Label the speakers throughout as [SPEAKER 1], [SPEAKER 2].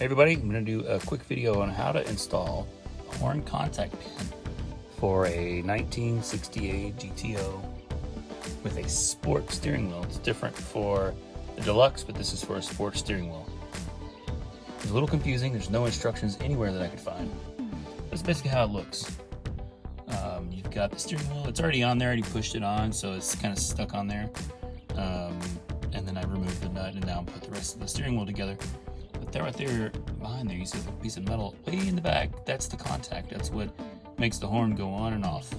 [SPEAKER 1] Hey everybody, I'm going to do a quick video on how to install a horn contact pin for a 1968 GTO with a sport steering wheel. It's different for the deluxe, but this is for a sport steering wheel. It's a little confusing. There's no instructions anywhere that I could find. That's basically how it looks. You've got the steering wheel. It's already on there. I already pushed it on, so it's kind of stuck on there. And then I removed the nut and now put the rest of the steering wheel together. But right there behind there, you see a piece of metal way in the back. That's the contact. That's what makes the horn go on and off.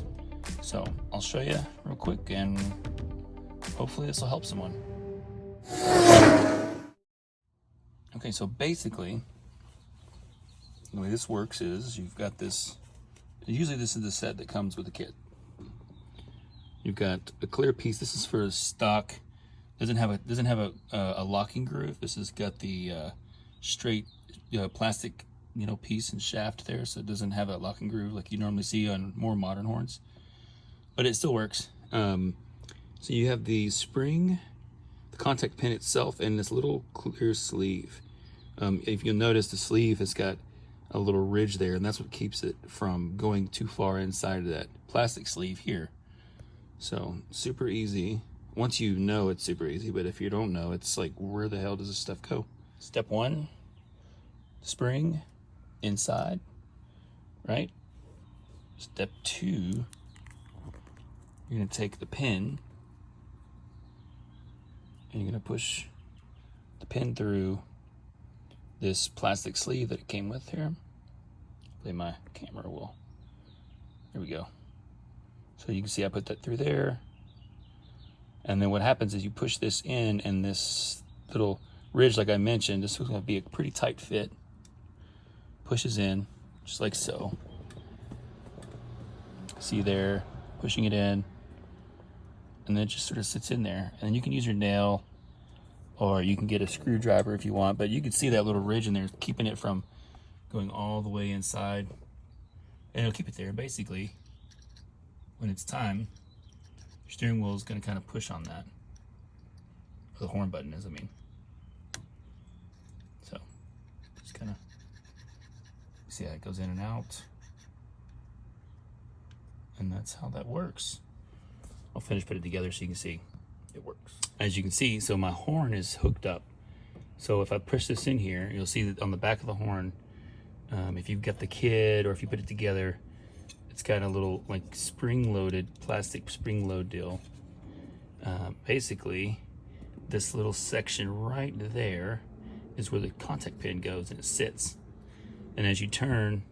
[SPEAKER 1] So I'll show you real quick, and hopefully this will help someone. Okay, so basically the way this works is you've got this. Usually this is the set that comes with the kit. You've got a clear piece. This is for stock. Doesn't have a locking groove. This has got the straight plastic piece and shaft there, so it doesn't have a locking groove like you normally see on more modern horns, but it still works. So you have the spring, the contact pin itself, and this little clear sleeve. If you'll notice, the sleeve has got a little ridge there, and that's what keeps it from going too far inside of that plastic sleeve here. So super easy. Once you know, it's super easy, but if you don't know, it's like, where the hell does this stuff go? Step one, spring inside, right? Step two, you're gonna take the pin and you're gonna push the pin through this plastic sleeve that it came with here. Play my camera will. There we go. So you can see I put that through there. And then what happens is you push this in, and this little ridge, like I mentioned, this is going to be a pretty tight fit. Pushes in, just like so. See there, pushing it in. And then it just sort of sits in there. And then you can use your nail, or you can get a screwdriver if you want, but you can see that little ridge in there, keeping it from going all the way inside. And it'll keep it there. Basically, when it's time, your steering wheel is going to kind of push on that. Or the horn button is, I mean. So, just kind of see how it goes in and out. And that's how that works. I'll finish putting it together so you can see it works. As you can see, so my horn is hooked up. So if I push this in here, you'll see that on the back of the horn, if you've got the kit or if you put it together, it's got a little like spring-loaded plastic spring-load deal. Basically, this little section right there is where the contact pin goes, and it sits. And as you turn,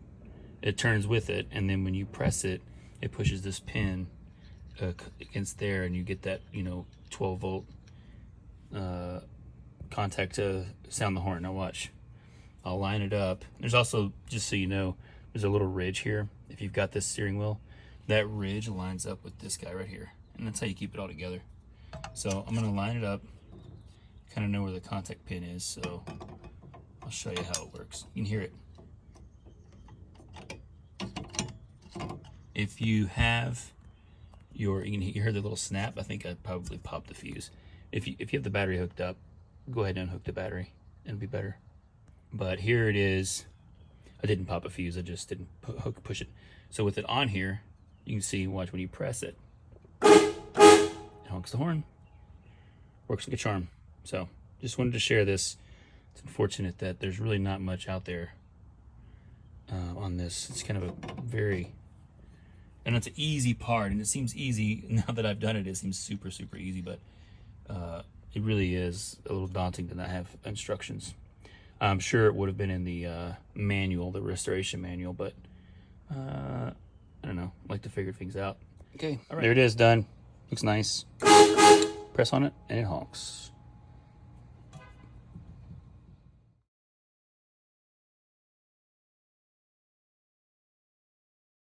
[SPEAKER 1] it turns with it, and then when you press it, it pushes this pin against there, and you get that 12-volt contact to sound the horn. Now watch. I'll line it up. There's also, just so you know, there's a little ridge here. If you've got this steering wheel, that ridge lines up with this guy right here, and that's how you keep it all together. So I'm gonna line it up, kind of know where the contact pin is, so I'll show you how it works. You can hear it. If you have you hear the little snap. I think I probably popped the fuse. If you have the battery hooked up, go ahead and unhook the battery, and it'll be better. But here it is. I didn't pop a fuse, I just didn't push it. So with it on here, you can see, watch, when you press it, it honks the horn. Works like a charm. So just wanted to share this. It's unfortunate that there's really not much out there on this. It's kind of a very, and it's an easy part, and it seems easy. Now that I've done it, it seems super, super easy, but it really is a little daunting to not have instructions. I'm sure it would have been in the manual, the restoration manual, but I don't know. I like to figure things out. Okay, all right. There it is, done. Looks nice. Press on it, and it honks.